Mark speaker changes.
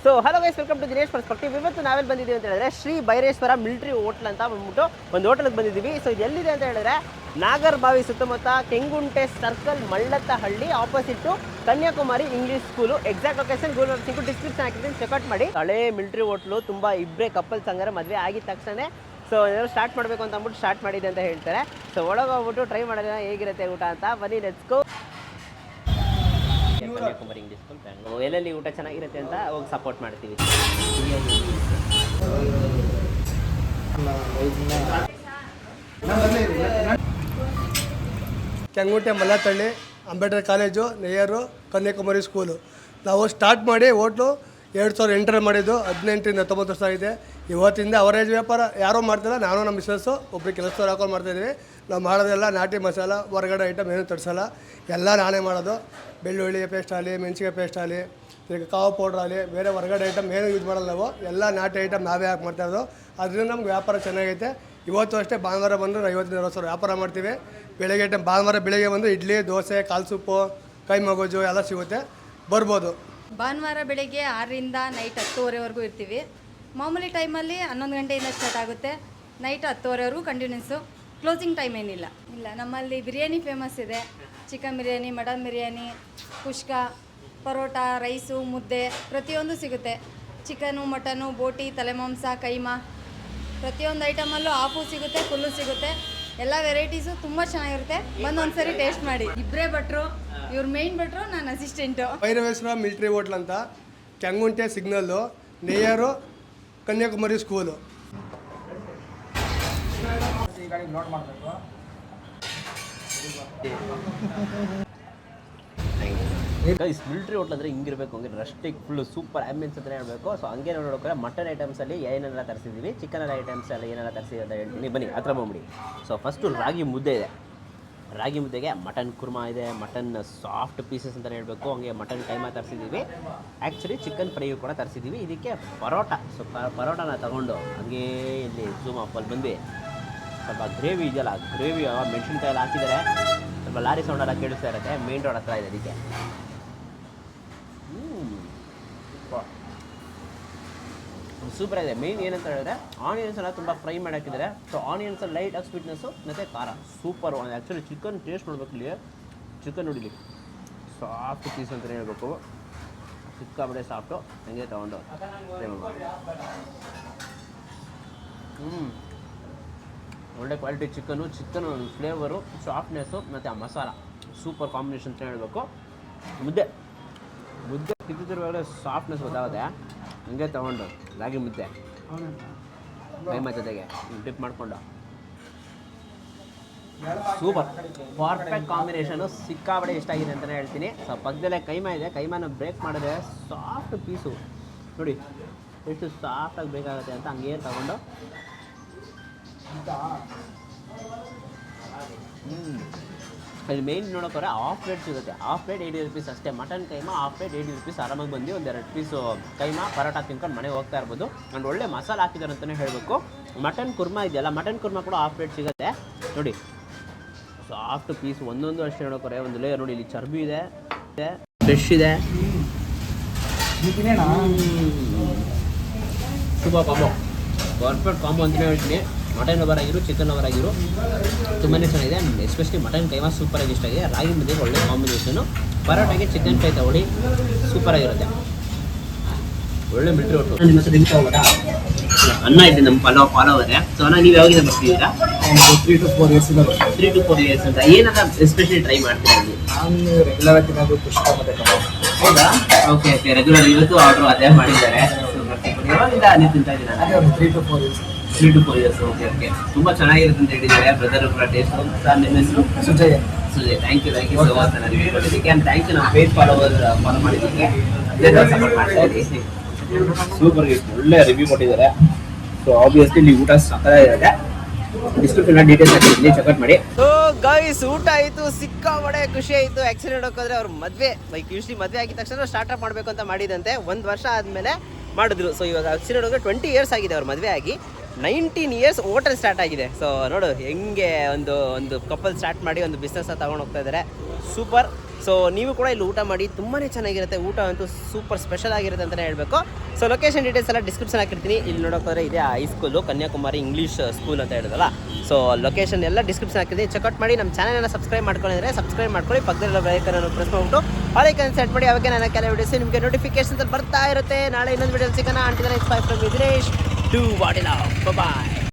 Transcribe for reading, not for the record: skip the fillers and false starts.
Speaker 1: So hello guys, welcome to Dinesh perspective. ಇವತ್ತು ನಾವೆಲ್ಲಿ ಬಂದಿದ್ದೀವಿ ಅಂತ ಹೇಳಿದ್ರೆ ಶ್ರೀ ಭೈರೇಶ್ವರ ಮಿಲಿಟರಿ ಹೋಟ್ಲ್ ಅಂತ ಬಂದ್ಬಿಟ್ಟು ಒಂದು ಹೋಟೆಲ್ಗೆ ಬಂದಿದ್ದೀವಿ. ಸೊ ಇದು ಎಲ್ಲಿದೆ ಅಂತ ಹೇಳಿದ್ರೆ ನಾಗರಬಾವಿ ಸುತ್ತಮುತ್ತ Kengunte circle Mallathahalli opposite Kanyakumari English school. Exact location Google Maps description ಹಾಕಿದ್ದೀನಿ, ಚೆಕ್ಔಟ್ ಮಾಡಿ. ಹಳೆ ಮಿಲಿಟರಿ ಹೋಟ್ಲು, ತುಂಬ ಇಬ್ಬರೇ ಕಪಲ್ಸ್ ಹಂಗಾರೆ ಮದುವೆ ಆಗಿದ ತಕ್ಷಣ ಸೊ ಏನಾದ್ರು ಸ್ಟಾರ್ಟ್ ಮಾಡಬೇಕು ಅಂತ ಅಂದ್ಬಿಟ್ಟು ಸ್ಟಾರ್ಟ್ ಮಾಡಿದೆ ಅಂತ ಹೇಳ್ತಾರೆ. ಸೊ ಒಳಗೆ ಹೋಗ್ಬಿಟ್ಟು ಟ್ರೈ ಮಾಡೋಣ ಹೇಗಿರುತ್ತೆ ಊಟ ಅಂತ. ಬನ್ನಿ, let's go. Kanyakumari English school Bangalore, ಎಲ್ಲೆಲ್ಲಿ ಊಟ ಚೆನ್ನಾಗಿರುತ್ತೆ ಅಂತ ಹೋಗಿ ಸಪೋರ್ಟ್ ಮಾಡ್ತೀವಿ.
Speaker 2: Kengunte Mallathahalli Ambedkar college ನೆಯ್ಯರು Kanyakumari school. ನಾವು ಸ್ಟಾರ್ಟ್ ಮಾಡಿ ಹೋಟ್ಲು 2008 ಮಾಡಿದ್ದು, 18ರಿಂದ 19 ವರ್ಷ ಆಗಿದೆ. ಇವತ್ತಿಂದ ಅವರೇಜ್ ವ್ಯಾಪಾರ ಯಾರೂ ಮಾಡ್ತಿಲ್ಲ. ನಾನು ನಮ್ಮ ಮಿಸ್ಸಸ್ಸು ಒಬ್ಬರು ಕೆಲಸದವ್ರು ಹಾಕೊಂಡು ಮಾಡ್ತಾಯಿದ್ದೀವಿ. ನಾವು ಮಾಡೋದೆಲ್ಲ ನಾಟಿ ಮಸಾಲ, ಹೊರಗಡೆ ಐಟಮ್ ಏನೂ ತರಿಸಲ್ಲ, ಎಲ್ಲ ನಾನೇ ಮಾಡೋದು. ಬೆಳ್ಳುಳ್ಳಿ ಪೇಸ್ಟ್ ಆಗಲಿ, ಮೆಣಸಿಗೆ ಪೇಸ್ಟ್ ಆಗಲಿ, ಈಗ ಕಾವು ಪೌಡ್ರ್ ಆಗಲಿ, ಬೇರೆ ಹೊರಗಡೆ ಐಟಮ್ ಏನೂ ಯೂಸ್ ಮಾಡಲ್ಲ. ನಾವು ಎಲ್ಲ ನಾಟಿ ಐಟಮ್ ನಾವೇ ಹಾಕಿ ಮಾಡ್ತಾಯಿರೋದು. ಅದರಿಂದ ನಮ್ಗೆ ವ್ಯಾಪಾರ ಚೆನ್ನಾಗೈತೆ. ಇವತ್ತು ಅಷ್ಟೇ ಭಾನುವಾರ ಬಂದು 50-60 ಸಾವಿರ ವ್ಯಾಪಾರ ಮಾಡ್ತೀವಿ. ಬೆಳಗ್ಗೆ ಐಟಮ್ ಭಾನುವಾರ ಬೆಳಗ್ಗೆ ಬಂದು ಇಡ್ಲಿ, ದೋಸೆ, ಕಾಲು ಸೂಪು, ಕೈ ಮಗೋಜು ಎಲ್ಲ ಸಿಗುತ್ತೆ, ಬರ್ಬೋದು.
Speaker 3: ಭಾನುವಾರ ಬೆಳಗ್ಗೆ 6ರಿಂದ ನೈಟ್ 10:30ವರೆಗೂ ಇರ್ತೀವಿ. ಮಾಮೂಲಿ ಟೈಮಲ್ಲಿ 11 ಗಂಟೆಯಿಂದ ಸ್ಟಾರ್ಟ್ ಆಗುತ್ತೆ, ನೈಟ್ 10:30ವರೆಗೂ ಕಂಟಿನ್ಯೂಸು. ಕ್ಲೋಸಿಂಗ್ ಟೈಮ್ ಏನಿಲ್ಲ. ನಮ್ಮಲ್ಲಿ ಬಿರಿಯಾನಿ ಫೇಮಸ್ ಇದೆ. ಚಿಕನ್ ಬಿರಿಯಾನಿ, ಮಟನ್ ಬಿರಿಯಾನಿ, ಕುಷ್ಕ, ಪರೋಟ, ರೈಸು, ಮುದ್ದೆ ಪ್ರತಿಯೊಂದು ಸಿಗುತ್ತೆ. ಚಿಕನು, ಮಟನು, ಬೋಟಿ, ತಲೆಮಾಂಸ, ಕೈಮಾ ಪ್ರತಿಯೊಂದು ಐಟಮಲ್ಲೂ ಹಾಫು ಸಿಗುತ್ತೆ, ಫುಲ್ಲು ಸಿಗುತ್ತೆ. ಎಲ್ಲ ವೆರೈಟೀಸು ತುಂಬ ಚೆನ್ನಾಗಿರುತ್ತೆ. ಬಂದು ಒಂದ್ಸರಿ ಟೇಸ್ಟ್ ಮಾಡಿ. ಇಬ್ಬರೇ ಭಟ್ರು, ಇವ್ರು ಮೇಯ್ನ್ ಭಟ್ರು, ನಾನು ಅಸಿಸ್ಟೆಂಟು.
Speaker 2: ಭೈರವೇಶ್ವರ ಮಿಲಿಟರಿ ಹೋಟ್ಲ್ ಅಂತ, ಕೆಂಗುಂಟೆ ಸಿಗ್ನಲ್ಲು, ನೆಯ್ಯರು Kanyakumari school.
Speaker 1: Guys, military hotel ಅಂದರೆ ಹಿಂಗಿರಬೇಕು, ಹಂಗೆ ರಸ್ಟಿಕ್ ಫುಲ್ಲು ಸೂಪರ್ ಆ್ಯಂಬಿಯನ್ಸ್ ಅಂತಲೇ ಹೇಳಬೇಕು. ಸೊ ಹಂಗೆ ನೋಡೋಕೆ ಮಟನ್ ಐಟಮ್ಸಲ್ಲಿ ಏನೆಲ್ಲ ತರಿಸಿದ್ದೀವಿ, ಚಿಕನ್ ಐಟಮ್ಸಲ್ಲಿ ಏನೆಲ್ಲ ತರಿಸಿದೆ ಅಂತ ಹೇಳ್ತೀನಿ. ಬನ್ನಿ ಹತ್ರ ಬಂದ್ಬಿಡಿ. ಸೊ ಫಸ್ಟು ರಾಗಿ ಮುದ್ದೆ ಇದೆ. ರಾಗಿ ಮುದ್ದೆಗೆ ಮಟನ್ ಕುರ್ಮಾ ಇದೆ, ಮಟನ್ ಸಾಫ್ಟ್ ಪೀಸಸ್ ಅಂತಲೇ ಹೇಳಬೇಕು. ಹಂಗೆ ಮಟನ್ ಕೈಮಾ ತರಿಸಿದ್ದೀವಿ. ಆ್ಯಕ್ಚುಲಿ ಚಿಕನ್ ಫ್ರೈಯು ಕೂಡ ತರಿಸಿದ್ದೀವಿ. ಇದಕ್ಕೆ ಪರೋಟ. ಸೊ ಪರೋಟನ ತಗೊಂಡು ಹಂಗೆ ಇಲ್ಲಿ ಝೂಮ್ ಅಪ್ಪಲ್ಲಿ ಬಂದು ಸ್ವಲ್ಪ ಗ್ರೇವಿ ಇದೆಯಲ್ಲ, ಗ್ರೇವಿ ಮೆಣಸಿನ್ಕಾಯಿ ಎಲ್ಲ ಹಾಕಿದ್ದಾರೆ. ಸ್ವಲ್ಪ ಲಾರಿ ಸೌಂಡೆಲ್ಲ ಕೇಳಿಸ್ತಾ ಇರುತ್ತೆ. ಮೇನ್ ರೋಡ್ ಹತ್ರ ಇದೆ ಅದಕ್ಕೆ. ಸೂಪರ್ ಆಗಿದೆ. ಮೇನ್ ಏನಂತ ಹೇಳಿದ್ರೆ ಆನಿಯನ್ಸ್ ಎಲ್ಲ ತುಂಬ ಫ್ರೈ ಮಾಡಿ ಹಾಕಿದ್ದಾರೆ. ಸೊ ಆನಿಯನ್ಸ್ ಲೈಟಾಗಿ ಸ್ವೀಟ್ನೆಸ್ಸು ಮತ್ತು ಖಾರ ಸೂಪರು. ಆ್ಯಕ್ಚುಲಿ ಚಿಕನ್ ಟೇಸ್ಟ್ ನೋಡ್ಬೇಕು. ಇಲ್ಲಿ ಚಿಕನ್ ನೋಡಿಲಿ, ಸಾಫ್ಟ್ ಪೀಸ್ ಅಂತಲೇ ಹೇಳ್ಬೇಕು. ಸಿಕ್ಕಾಬಿಡೆ ಸಾಫ್ಟು. ಹಂಗೆ ತೊಗೊಂಡು ಒಳ್ಳೆ ಕ್ವಾಲಿಟಿ ಚಿಕನ್ನು ಫ್ಲೇವರು, ಸಾಫ್ಟ್ನೆಸ್ಸು ಮತ್ತು ಆ ಮಸಾಲ ಸೂಪರ್ ಕಾಂಬಿನೇಷನ್ ಅಂತ ಹೇಳಬೇಕು. ಮುದ್ದೆ ತಿಂತಿರುವಾಗಲೇ ಸಾಫ್ಟ್ನೆಸ್ ಗೊತ್ತಾಗುತ್ತೆ. ಹಂಗೆ ತೊಗೊಂಡು ರಾಗಿ ಮುದ್ದೆ ಕೈಮಾ ಜೊತೆಗೆ ಡಿಪ್ ಮಾಡಿಕೊಂಡು ಸೂಪರ್ ಪರ್ಫೆಕ್ಟ್ ಕಾಂಬಿನೇಷನು. ಸಿಕ್ಕಾಬಡೆ ಇಷ್ಟ ಆಗಿದೆ ಅಂತಲೇ ಹೇಳ್ತೀನಿ. ಸೊ ಪಕ್ಕದಲ್ಲೇ ಕೈಮಾ ಇದೆ. ಕೈಮಾನ ಬ್ರೇಕ್ ಮಾಡಿದ್ರೆ ಸಾಫ್ಟ್ ಪೀಸು ನೋಡಿ ಎಷ್ಟು ಸಾಫ್ಟಾಗಿ ಬೇಕಾಗುತ್ತೆ ಅಂತ ಹಂಗೆ ತಗೊಂಡು ಅದು ಮೇನ್ ನೋಡೋಕ್ಕೋರೆ ಹಾಫ್ ಪ್ಲೇಟ್ ಸಿಗುತ್ತೆ. ಹಾಫ್ ಪ್ಲೇಟ್ 80 ರೂಪೀಸ್ ಅಷ್ಟೇ. Mutton keema half plate 80 rupees. ಆರಾಮಾಗಿ ಬಂದು ಒಂದೆರಡು ಪೀಸು ಕೈಮಾ ಪರೋಟ ತಿನ್ಕೊಂಡು ಮನೆಗೆ ಹೋಗ್ತಾ ಇರ್ಬೋದು. ಆ್ಯಂಡ್ ಒಳ್ಳೆ ಮಸಾಲ ಹಾಕಿದ್ದಾರೆ ಅಂತಲೇ ಹೇಳಬೇಕು. ಮಟನ್ ಕುರ್ಮಾ ಇದೆಯಲ್ಲ, ಮಟನ್ ಕುರ್ಮಾ ಕೂಡ ಹಾಫ್ ಪ್ಲೇಟ್ ಸಿಗುತ್ತೆ ನೋಡಿ. ಸಾಫ್ಟ್ ಪೀಸ್ ಒಂದೊಂದು ಅಷ್ಟೇ ನೋಡೋಕ್ಕೋರೆ. ಒಂದು ಲೇಯರ್ ನೋಡಿ, ಇಲ್ಲಿ ಚರ್ಬಿ ಇದೆ, ಫ್ರೆಶ್ ಇದೆ. ಸೂಪರ್ ಕಾಂಬೋ, ಪರ್ಫೆಕ್ಟ್ ಕಾಂಬೋ ಅಂತಲೇ ಹೇಳ್ತೀನಿ. ಮಟನ್ ಲವರ್ ಆಗಿರು, ಚಿಕನ್ ಲವರ್ ಆಗಿರು ತುಂಬಾ ಚೆನ್ನಾಗಿದೆ. ಎಸ್ಪೆಷಲಿ ಮಟನ್ ಕೈಮಾ ಸೂಪರಾಗಿ ಇಷ್ಟ ಆಗಿದೆ. ರಾಗಿ ಮುದ್ದೆಗೆ ಒಳ್ಳೆ ಕಾಂಬಿನೇಷನು. ಪರೋಟಾಗೆ ಚಿಕನ್ ಫ್ರೈ ತಗೊಳ್ಳಿ, ಸೂಪರಾಗಿರುತ್ತೆ. ಒಳ್ಳೆ ಮಿಲಿಟರಿ ಹೋಟೆಲ್. ನಿಮ್ಮ ಹತ್ರ ನಿಂತು ಹೋಗೋದಾ? ಅನ್ನ ಇದೆ ನಮ್ಮ ಫಾಲೋವರೇ. ಸೊ ಅನ್ನ ನೀವು ಯಾವಾಗ ಬರ್ತಿದ್ದೀರಾ?
Speaker 4: 3 to 4 years
Speaker 1: 3 to 4 years ಅಂತ. ಏನಾರ ಎಸ್ಪೆಷಲಿ ಟ್ರೈ ಮಾಡ್ತೀರಾ?
Speaker 4: ನಾನು ರೆಗ್ಯುಲರ್ ಆಗಿ ತಿನ್ನೋದು ಕುಷ್ಕ ಮತ್ತು ಕಬಾಬ್.
Speaker 1: ಹೌದಾ? Okay regular. ಇವತ್ತು ಆರ್ಡ್ರು ಅದೇ ಮಾಡಿದ್ದಾರೆ. ಯಾವಾಗಿಂದ ನೀವು ತಿಂತಾ ಇದ್ದೀರಾ?
Speaker 4: ಅದೇ ಒಂದು 3 to 4 years.
Speaker 1: 3 to 4 years. Okay ತುಂಬ ಚೆನ್ನಾಗಿರುತ್ತೆ ಅಂತ ಹೇಳಿದ್ದಾರೆ ಬ್ರದರ್ ಕೂಡ ಟೇಸ್ಟು. ಸರ್ ನಿಮ್ಮ ಹೆಸರು?
Speaker 4: Sujay.
Speaker 1: Thank you so much ನನಗೆ ಕೊಟ್ಟಿದ್ದಕ್ಕೆ. ಆ್ಯಂಡ್ ಥ್ಯಾಂಕ್ ಯು ನಮ್ಮ ಪೇಜ್ ಫಾಲೋ ಮಾಡಿದ್ದಕ್ಕೆ. ಸಪೋರ್ಟ್ ಮಾಡ್ತಾ ಇದ್ದೀನಿ. ಸೂಪರ್ ಒಳ್ಳೆ ರಿವ್ಯೂ ಕೊಟ್ಟಿದ್ದಾರೆ. ಸೊ ಆಬ್ವಿಯಸ್ಲಿ ಇಲ್ಲಿ ಊಟ ಸಕ್ಕತ್ತಾಗಿರುತ್ತೆ. ಡಿಸ್ಕ್ರಿಪ್ಷನ್ ಡೀಟೇಲ್ಸ್ ಹಾಕಿದ್ದೀನಿ, ಚೆಕ್ಔಟ್ ಮಾಡಿ. ಸೊ ಗೈಸ್, ಊಟ ಆಯಿತು, ಸಿಕ್ಕಾಬಡೆ ಖುಷಿ ಆಯಿತು. ಆ್ಯಕ್ಚುಲಿ ನೋಡೋಕ್ಕೋದ್ರೆ ಅವ್ರ ಮದುವೆ ಯೂಶ್ವಲಿ ಮದುವೆ ಆಗಿದ ತಕ್ಷಣ ಸ್ಟಾರ್ಟಪ್ ಮಾಡಬೇಕು ಅಂತ ಮಾಡಿದಂತೆ. 1 ವರ್ಷ ಆದಮೇಲೆ ಮಾಡಿದ್ರು. ಸೊ ಇವಾಗ ಆ್ಯಕ್ಚುಲಿ ನೋಡೋಕೆ 20 years ಆಗಿದೆ ಅವ್ರ ಮದುವೆ ಆಗಿ. 19 years ಹೋಟೆಲ್ ಸ್ಟಾರ್ಟ್ ಆಗಿದೆ. ಸೊ ನೋಡು ಹೆಂಗೆ ಒಂದು ಕಪಲ್ ಸ್ಟಾರ್ಟ್ ಮಾಡಿ ಒಂದು ಬಿಸ್ನೆಸ್ ತಗೊಂಡು ಹೋಗ್ತಾ ಇದ್ದಾರೆ. ಸೂಪರ್. ಸೊ ನೀವು ಕೂಡ ಇಲ್ಲಿ ಊಟ ಮಾಡಿ ತುಂಬಾ ಚೆನ್ನಾಗಿರುತ್ತೆ. ಊಟ ಅಂತೂ ಸೂಪರ್ ಸ್ಪೆಷಲ್ ಆಗಿರುತ್ತೆ ಅಂತಲೇ ಹೇಳಬೇಕು. ಸೊ ಲೊಕೇಶನ್ ಡೀಟೇಲ್ಸ್ ಎಲ್ಲ ಡಿಸ್ಕ್ರಿಪ್ಷನ್ ಹಾಕಿರ್ತೀನಿ. ಇಲ್ಲಿ ನೋಡೋಕ್ಕೋದ್ರೆ ಇದೆ ಹೈಸ್ಕೂಲು ಕನ್ಯಾಕುಮಾರಿ ಇಂಗ್ಲೀಷ್ ಸ್ಕೂಲ್ ಅಂತ ಹೇಳಿದಲ್ಲ. ಸೊ ಲೊಕೇಶನ್ ಎಲ್ಲ ಡಿಸ್ಕ್ರಿಪ್ಷನ್ ಹಾಕಿರ್ತೀನಿ, ಚೆಕ್ಔಟ್ ಮಾಡಿ. ನಮ್ಮ ಚಾನಲ್ನ ಸಬ್ಸ್ಕ್ರೈಬ್ ಮಾಡ್ಕೊಂಡಿದ್ರೆ ಸಬ್ಸ್ಕ್ರೈಬ್ ಮಾಡ್ಕೊಳ್ಳಿ, ಪಕ್ಕದಲ್ಲಿರೋ ಬೆಲ್ಲೈಕನ್ನು ಪ್ರೆಸ್ ಮಾಡಿಬಿಟ್ಟು ಆಲೈಕನ್ ಸೆಟ್ ಮಾಡಿ. ಅವಾಗ ನನ್ನ ಕೆಲವು ವಿಡಿಯೋಸ್ ನಿಮಗೆ ನೋಟಿಫಿಕೇಶನ್ ಬರ್ತಾ ಇರುತ್ತೆ. ನಾಳೆ ಇನ್ನೊಂದು ವಿಡಿಯೋ ಸಿಗೋಣ. ಅಂಟಿದ್ರೆ it's bye from Dinesh. Do what you love. Bye.